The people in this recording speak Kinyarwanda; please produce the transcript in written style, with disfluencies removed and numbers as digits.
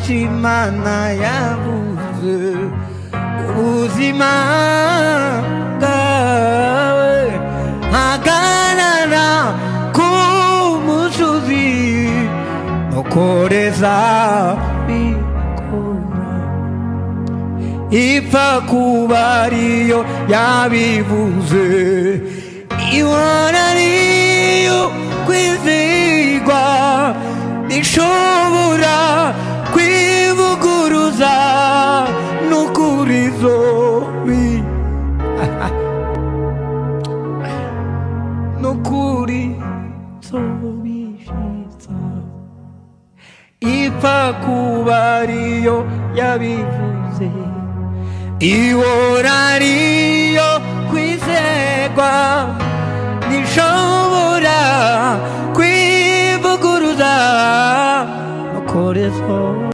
Imana yavuze ubuzima bwawe hagarara ku musozi nokoreza bikora ipfa kuba ariyo yabivuze ihora ariyo kwizigwa ishobora kwivuguruza n'ukuri zobi n'ukuri zobishitsa ipfa kuba ariyo yabivuze ihora ariyo kwizegwa nishobora kwivuguruza n'ukuri zobi